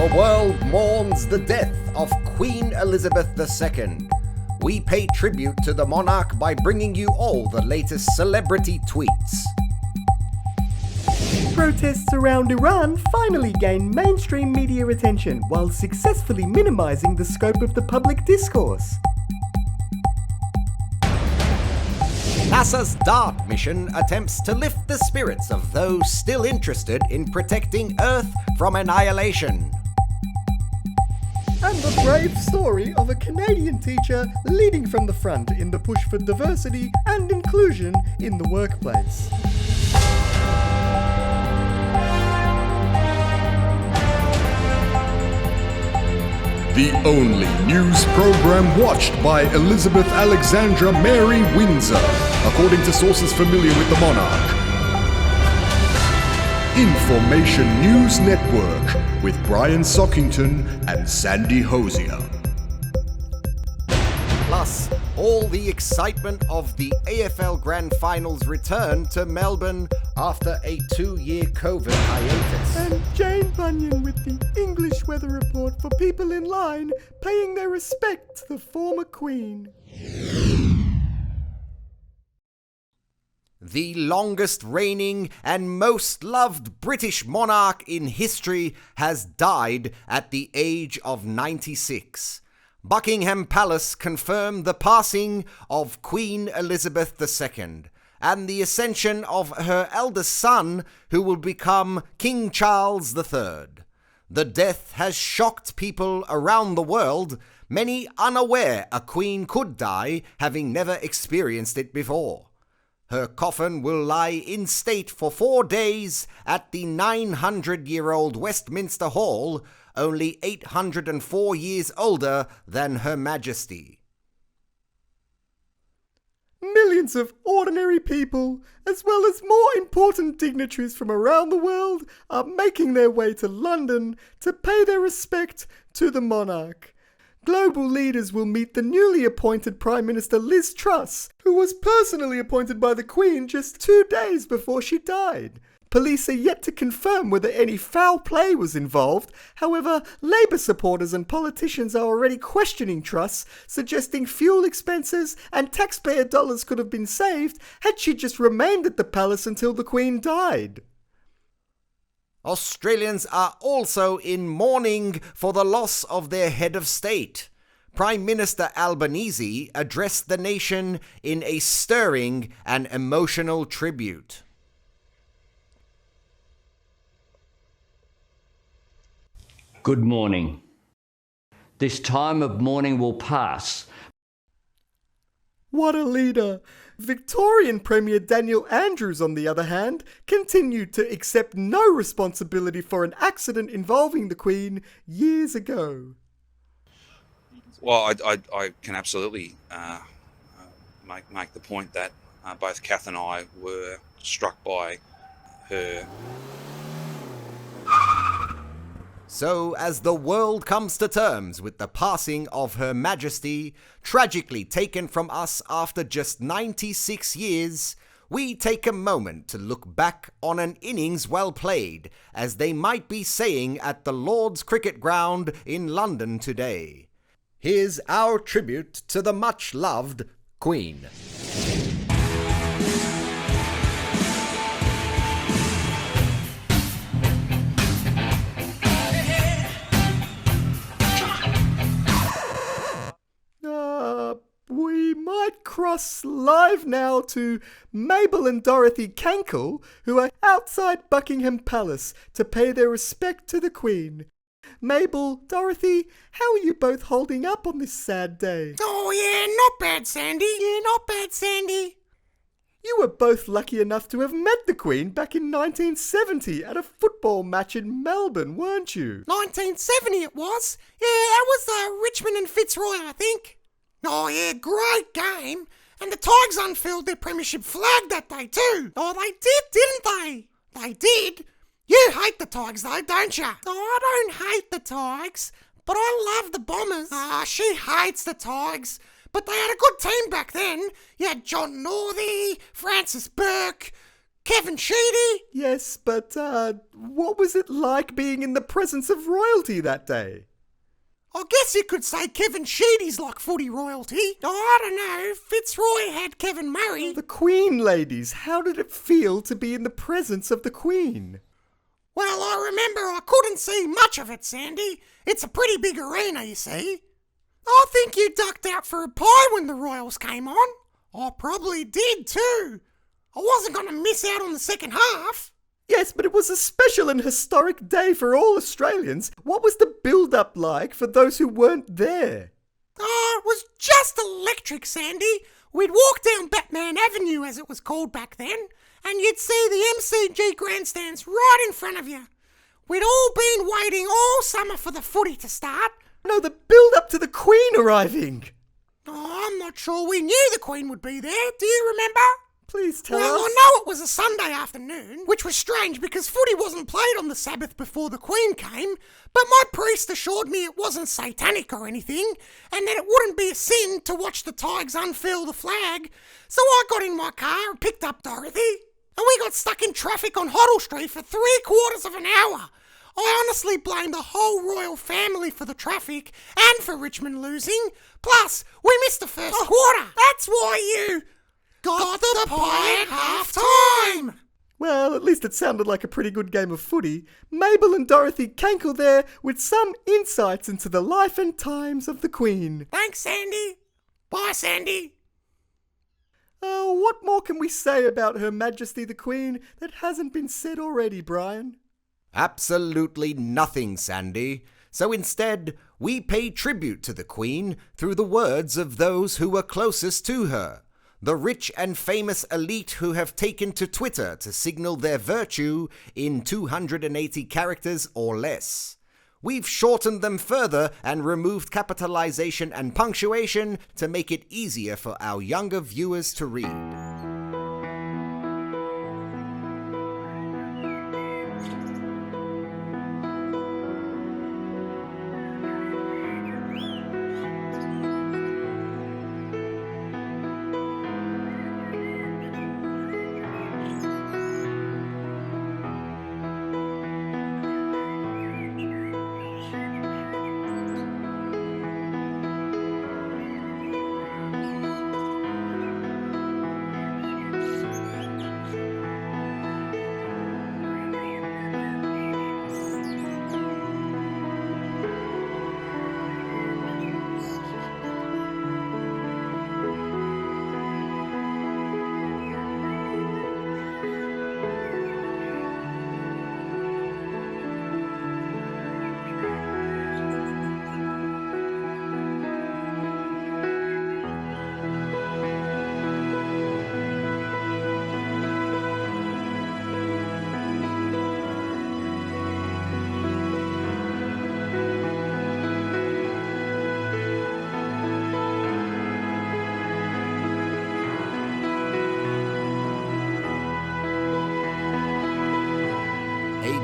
The world mourns the death of Queen Elizabeth II. We pay tribute to the monarch by bringing you all the latest celebrity tweets. Protests around Iran finally gain mainstream media attention while successfully minimizing the scope of the public discourse. NASA's DART mission attempts to lift the spirits of those still interested in protecting Earth from annihilation. And the brave story of a Canadian teacher leading from the front in the push for diversity and inclusion in the workplace. The only news program watched by Elizabeth Alexandra Mary Windsor, according to sources familiar with the monarch. Information News Network with Brian Sockington and Sandy Hosier. Plus, all the excitement of the AFL Grand Finals return to Melbourne after a 2-year COVID hiatus. And Jane Bunion with the English weather report for people in line paying their respect to the former Queen. The longest reigning and most loved British monarch in history has died at the age of 96. Buckingham Palace confirmed the passing of Queen Elizabeth II and the ascension of her eldest son, who will become King Charles III. The death has shocked people around the world, many unaware a queen could die, having never experienced it before. Her coffin will lie in state for 4 days at the 900-year-old Westminster Hall, only 804 years older than Her Majesty. Millions of ordinary people, as well as more important dignitaries from around the world, are making their way to London to pay their respect to the monarch. Global leaders will meet the newly appointed Prime Minister Liz Truss, who was personally appointed by the Queen just 2 days before she died. Police are yet to confirm whether any foul play was involved. However, Labour supporters and politicians are already questioning Truss, suggesting fuel expenses and taxpayer dollars could have been saved had she just remained at the palace until the Queen died. Australians are also in mourning for the loss of their head of state. Prime Minister Albanese addressed the nation in a stirring and emotional tribute. Good morning. This time of mourning will pass. What a leader! Victorian Premier Daniel Andrews, on the other hand, continued to accept no responsibility for an accident involving the Queen years ago. Well, I can absolutely make the point that both Kath and I were struck by her. So, as the world comes to terms with the passing of Her Majesty, tragically taken from us after just 96 years, we take a moment to look back on an innings well played, as they might be saying at the Lord's Cricket Ground in London today. Here's our tribute to the much-loved Queen. We might cross live now to Mabel and Dorothy Cankle, who are outside Buckingham Palace to pay their respect to the Queen. Mabel, Dorothy, how are you both holding up on this sad day? Oh yeah, not bad, Sandy. Yeah, not bad, Sandy. You were both lucky enough to have met the Queen back in 1970 at a football match in Melbourne, weren't you? 1970 it was. Yeah, that was Richmond and Fitzroy, I think. Oh yeah, great game. And the Tigers unfurled their premiership flag that day too. Oh, they did, didn't they? They did. You hate the Tigers though, don't you? Oh, I don't hate the Tigers, but I love the Bombers. She hates the Tigers. But they had a good team back then. You had John Northey, Francis Burke, Kevin Sheedy. Yes, but what was it like being in the presence of royalty that day? I guess you could say Kevin Sheedy's like footy royalty. I don't know, Fitzroy had Kevin Murray. The Queen, ladies, how did it feel to be in the presence of the Queen? Well, I remember I couldn't see much of it, Sandy. It's a pretty big arena, you see. I think you ducked out for a pie when the Royals came on. I probably did too. I wasn't going to miss out on the second half. Yes, but it was a special and historic day for all Australians. What was the build-up like for those who weren't there? Oh, it was just electric, Sandy. We'd walk down Batman Avenue, as it was called back then, and you'd see the MCG grandstands right in front of you. We'd all been waiting all summer for the footy to start. No, the build-up to the Queen arriving. Oh, I'm not sure we knew the Queen would be there. Do you remember? Please tell Well, us. I know it was a Sunday afternoon, which was strange because footy wasn't played on the Sabbath before the Queen came, but my priest assured me it wasn't satanic or anything, and that it wouldn't be a sin to watch the Tigers unfurl the flag. So I got in my car and picked up Dorothy, and we got stuck in traffic on Hoddle Street for 3/4 of an hour. I honestly blame the whole royal family for the traffic and for Richmond losing. Plus, we missed the first quarter. That's why you got the pie at half-time. Well, at least it sounded like a pretty good game of footy. Mabel and Dorothy Cankle there with some insights into the life and times of the Queen. Thanks, Sandy. Bye, Sandy. What more can we say about Her Majesty the Queen that hasn't been said already, Brian? Absolutely nothing, Sandy. So instead, we pay tribute to the Queen through the words of those who were closest to her. The rich and famous elite who have taken to Twitter to signal their virtue in 280 characters or less. We've shortened them further and removed capitalization and punctuation to make it easier for our younger viewers to read.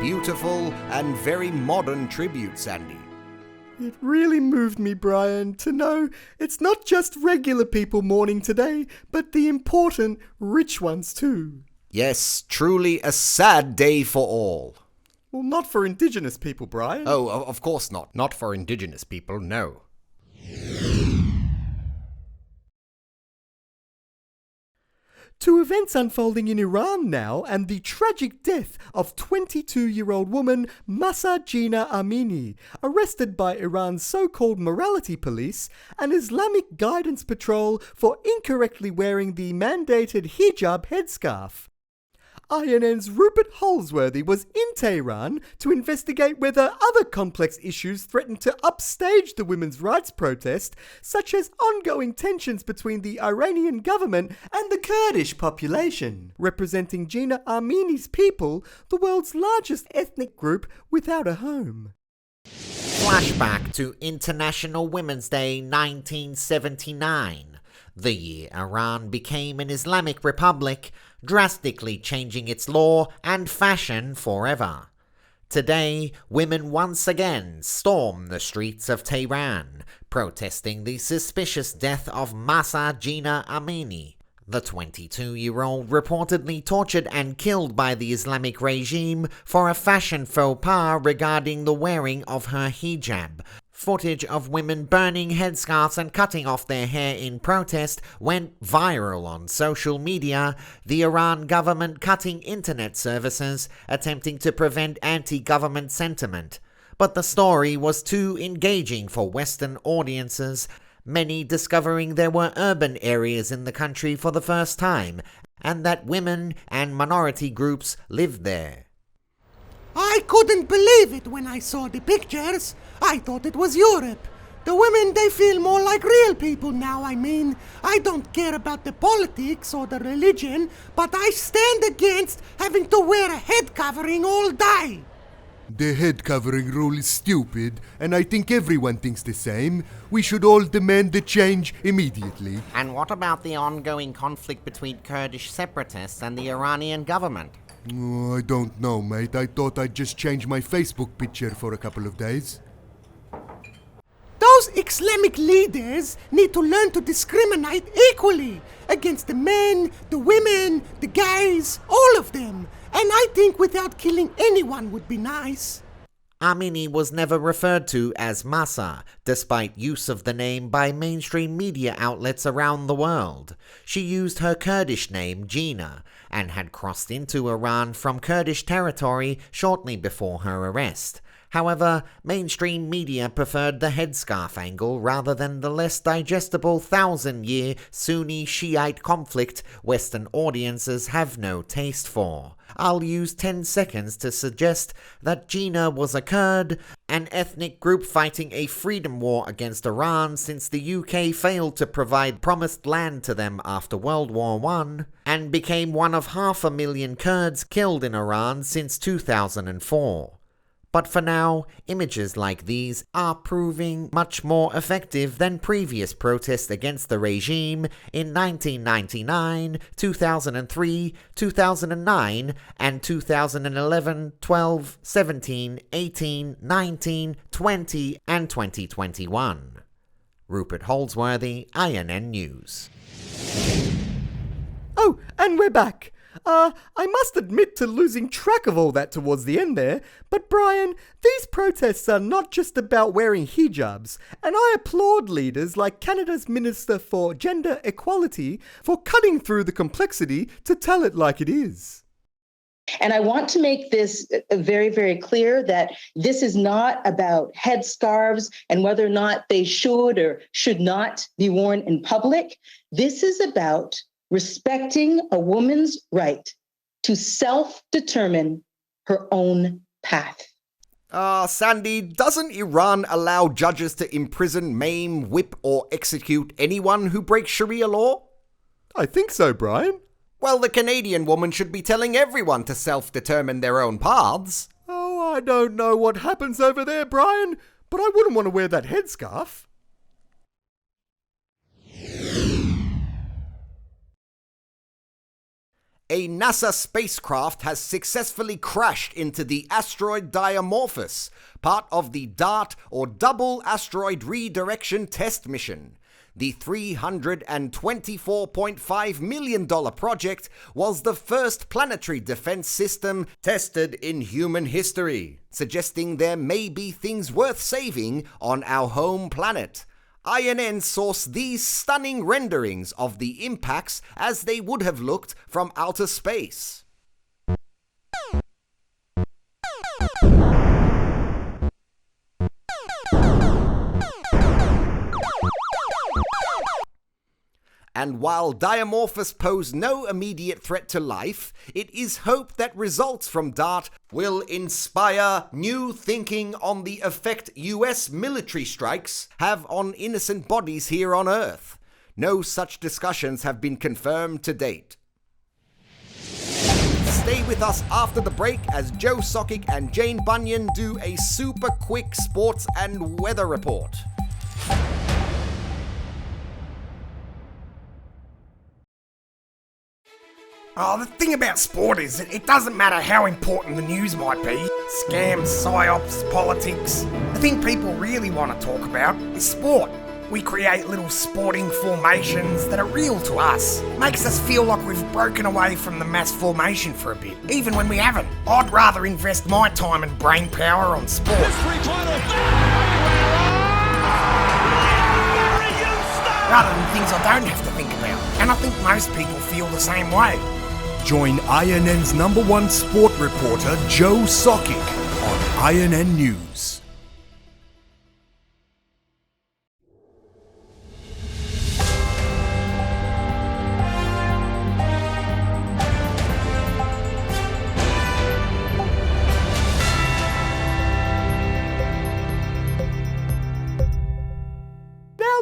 Beautiful and very modern tribute, Sandy. It really moved me, Brian, to know it's not just regular people mourning today, but the important, rich ones too. Yes, truly a sad day for all. Well, not for Indigenous people, Brian. Oh, of course not. Not for Indigenous people, no. To events unfolding in Iran now and the tragic death of 22-year-old woman Mahsa Jina Amini, arrested by Iran's so-called morality police and Islamic guidance patrol for incorrectly wearing the mandated hijab headscarf. INN's Rupert Holsworthy was in Tehran to investigate whether other complex issues threatened to upstage the women's rights protest, such as ongoing tensions between the Iranian government and the Kurdish population, representing Jina Amini's people, the world's largest ethnic group without a home. Flashback to International Women's Day 1979, the year Iran became an Islamic republic, drastically changing its law and fashion forever. Today, women once again storm the streets of Tehran, protesting the suspicious death of Mahsa Jina Amini, The 22-year-old reportedly tortured and killed by the Islamic regime for a fashion faux pas regarding the wearing of her hijab. Footage of women burning headscarves and cutting off their hair in protest went viral on social media, the Iran government cutting internet services, attempting to prevent anti-government sentiment. But the story was too engaging for Western audiences, many discovering there were urban areas in the country for the first time, and that women and minority groups lived there. I couldn't believe it when I saw the pictures. I thought it was Europe. The women, they feel more like real people now. I mean, I don't care about the politics or the religion, but I stand against having to wear a head covering all day. The head covering rule is stupid, and I think everyone thinks the same. We should all demand the change immediately. And what about the ongoing conflict between Kurdish separatists and the Iranian government? Oh, I don't know, mate. I thought I'd just change my Facebook picture for a couple of days. Those Islamic leaders need to learn to discriminate equally against the men, the women, the gays, all of them. And I think without killing anyone would be nice. Amini was never referred to as Mahsa, despite use of the name by mainstream media outlets around the world. She used her Kurdish name Jina, and had crossed into Iran from Kurdish territory shortly before her arrest. However, mainstream media preferred the headscarf angle rather than the less digestible 1,000-year Sunni Shiite conflict Western audiences have no taste for. I'll use 10 seconds to suggest that Jina was a Kurd, an ethnic group fighting a freedom war against Iran since the UK failed to provide promised land to them after World War I, and became one of 500,000 Kurds killed in Iran since 2004. But for now, images like these are proving much more effective than previous protests against the regime in 1999, 2003, 2009, and 2011, 12, 17, 18, 19, 20, and 2021. Rupert Holdsworthy, INN News. Oh, and we're back. I must admit to losing track of all that towards the end there, but Brian, these protests are not just about wearing hijabs, and I applaud leaders like Canada's Minister for Gender Equality for cutting through the complexity to tell it like it is. And I want to make this very, very clear that this is not about headscarves and whether or not they should or should not be worn in public. This is about respecting a woman's right to self-determine her own path. Sandy, doesn't Iran allow judges to imprison, maim, whip, or execute anyone who breaks Sharia law? I think so, Brian. Well, the Canadian woman should be telling everyone to self-determine their own paths. Oh, I don't know what happens over there, Brian, but I wouldn't want to wear that headscarf. A NASA spacecraft has successfully crashed into the asteroid Dimorphos, part of the DART or Double Asteroid Redirection Test Mission. The $324.5 million project was the first planetary defense system tested in human history, suggesting there may be things worth saving on our home planet. INN sourced these stunning renderings of the impacts as they would have looked from outer space. And while Dimorphos pose no immediate threat to life, it is hoped that results from DART will inspire new thinking on the effect US military strikes have on innocent bodies here on Earth. No such discussions have been confirmed to date. Stay with us after the break as Joe Sockic and Jane Bunion do a super quick sports and weather report. Oh, the thing about sport is it doesn't matter how important the news might be. Scams, psyops, politics. The thing people really want to talk about is sport. We create little sporting formations that are real to us. Makes us feel like we've broken away from the mass formation for a bit, even when we haven't. I'd rather invest my time and brain power on sport. Rather than things I don't have to think about. And I think most people feel the same way. Join INN's #1 sport reporter Joe Sockic on INN News.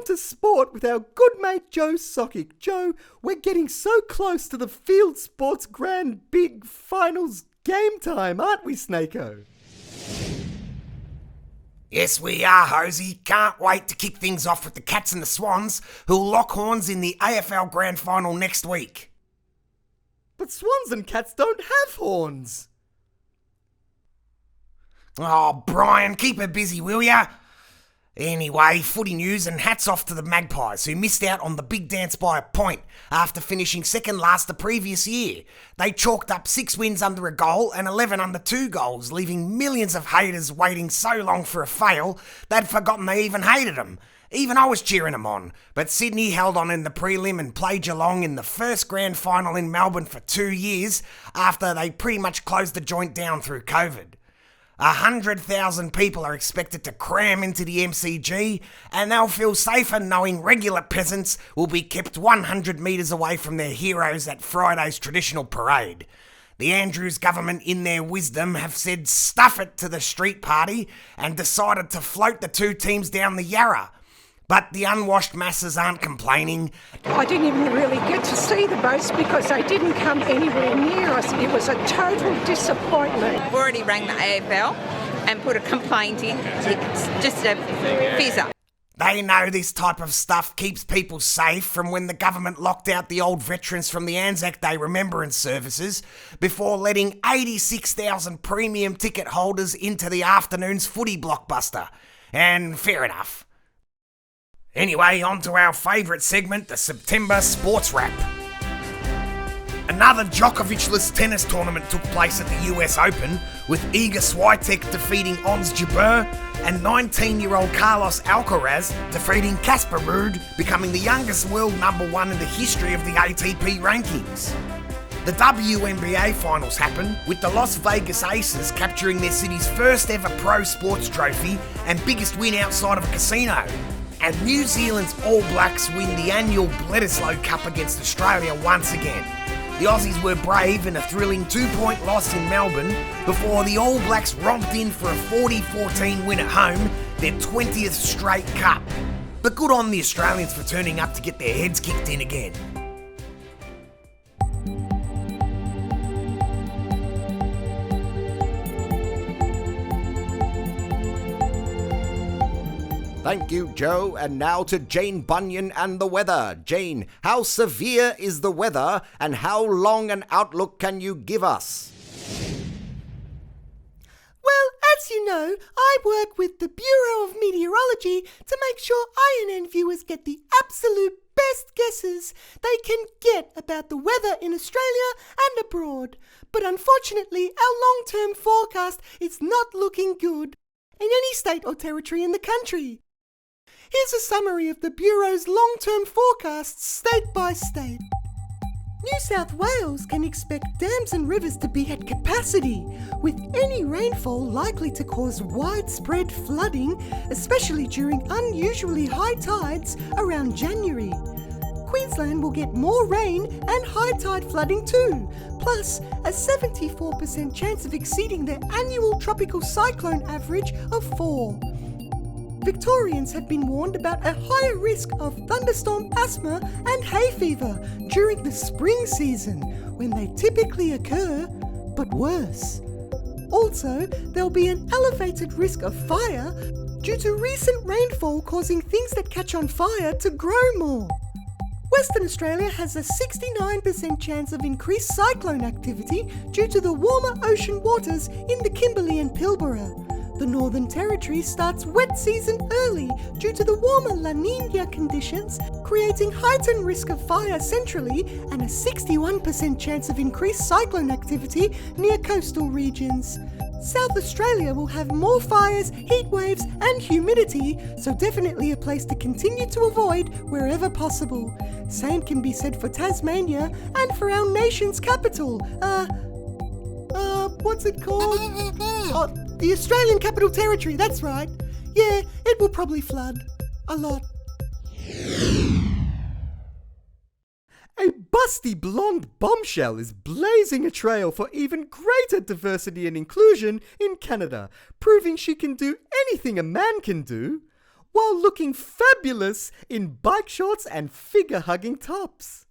To sport with our good mate Joe Sockic. Joe, we're getting so close to the field sports grand big finals game time, aren't we, Snako? Yes, we are, Hosey. Can't wait to kick things off with the Cats and the Swans, who'll lock horns in the AFL Grand Final next week. But swans and cats don't have horns. Oh, Brian, keep her busy, will ya? Anyway, footy news, and hats off to the Magpies, who missed out on the big dance by a point after finishing second last the previous year. They chalked up 6 wins under a goal and 11 under 2 goals, leaving millions of haters waiting so long for a fail they'd forgotten they even hated them. Even I was cheering them on, but Sydney held on in the prelim and played Geelong in the first grand final in Melbourne for 2 years after they pretty much closed the joint down through COVID. 100,000 people are expected to cram into the MCG, and they'll feel safer knowing regular peasants will be kept 100 metres away from their heroes at Friday's traditional parade. The Andrews government, in their wisdom, have said stuff it to the street party and decided to float the 2 teams down the Yarra. But the unwashed masses aren't complaining. I didn't even really get to see the boats because they didn't come anywhere near us. It was a total disappointment. I've already rang the AFL and put a complaint in. It's just a fizzer. They know this type of stuff keeps people safe from when the government locked out the old veterans from the Anzac Day Remembrance services before letting 86,000 premium ticket holders into the afternoon's footy blockbuster. And fair enough. Anyway, on to our favourite segment, the September Sports Wrap. Another Djokovic-less tennis tournament took place at the US Open, with Iga Swiatek defeating Ons Jabeur and 19-year-old Carlos Alcaraz defeating Casper Ruud, becoming the youngest world #1 in the history of the ATP rankings. The WNBA finals happened, with the Las Vegas Aces capturing their city's first ever pro sports trophy and biggest win outside of a casino. And New Zealand's All Blacks win the annual Bledisloe Cup against Australia once again. The Aussies were brave in a thrilling 2-point loss in Melbourne before the All Blacks romped in for a 40-14 win at home, their 20th straight cup. But good on the Australians for turning up to get their heads kicked in again. Thank you, Joe. And now to Jane Bunion and the weather. Jane, how severe is the weather and how long an outlook can you give us? Well, as you know, I work with the Bureau of Meteorology to make sure INN viewers get the absolute best guesses they can get about the weather in Australia and abroad. But unfortunately, our long-term forecast is not looking good in any state or territory in the country. Here's a summary of the Bureau's long-term forecasts state by state. New South Wales can expect dams and rivers to be at capacity, with any rainfall likely to cause widespread flooding, especially during unusually high tides around January. Queensland will get more rain and high tide flooding too, plus a 74% chance of exceeding their annual tropical cyclone average of 4. Victorians have been warned about a higher risk of thunderstorm asthma and hay fever during the spring season, when they typically occur, but worse. Also, there'll be an elevated risk of fire due to recent rainfall causing things that catch on fire to grow more. Western Australia has a 69% chance of increased cyclone activity due to the warmer ocean waters in the Kimberley and Pilbara. The Northern Territory starts wet season early due to the warmer La Nina conditions, creating heightened risk of fire centrally and a 61% chance of increased cyclone activity near coastal regions. South Australia will have more fires, heat waves and humidity, so definitely a place to continue to avoid wherever possible. Same can be said for Tasmania and for our nation's capital. What's it called? Oh, the Australian Capital Territory, that's right. Yeah, it will probably flood. A lot. A busty blonde bombshell is blazing a trail for even greater diversity and inclusion in Canada, proving she can do anything a man can do, while looking fabulous in bike shorts and figure-hugging tops.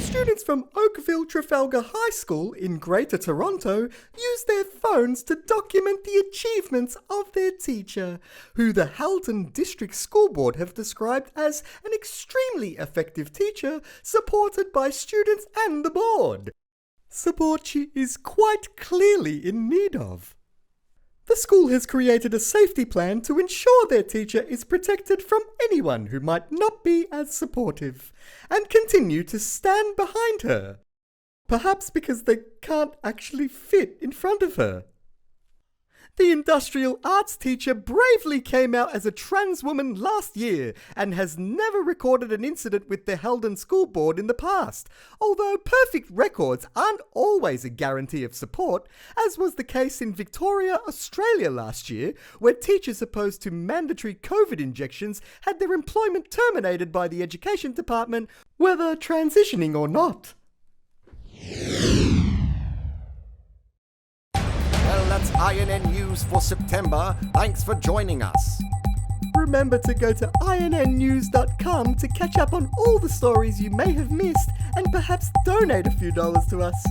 Students from Oakville Trafalgar High School in Greater Toronto use their phones to document the achievements of their teacher, who the Halton District School Board have described as an extremely effective teacher supported by students and the board. Support she is quite clearly in need of. The school has created a safety plan to ensure their teacher is protected from anyone who might not be as supportive, and continue to stand behind her. Perhaps because they can't actually fit in front of her. The industrial arts teacher bravely came out as a trans woman last year and has never recorded an incident with the Halton School Board in the past, although perfect records aren't always a guarantee of support, as was the case in Victoria, Australia last year, where teachers opposed to mandatory COVID injections had their employment terminated by the Education Department, whether transitioning or not. Well, that's INN News for September. Thanks for joining us. Remember to go to innnews.com to catch up on all the stories you may have missed and perhaps donate a few dollars to us.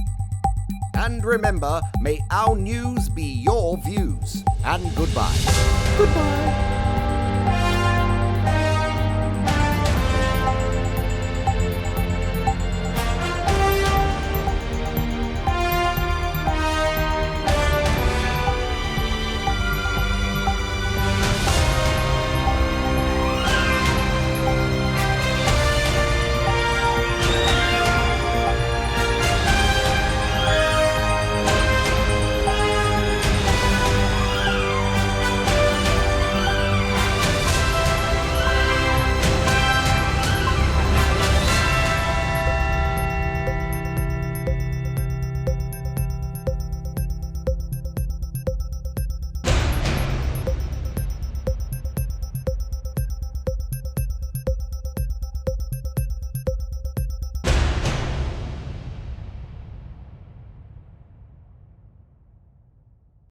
And remember, may our news be your views. And goodbye. Goodbye.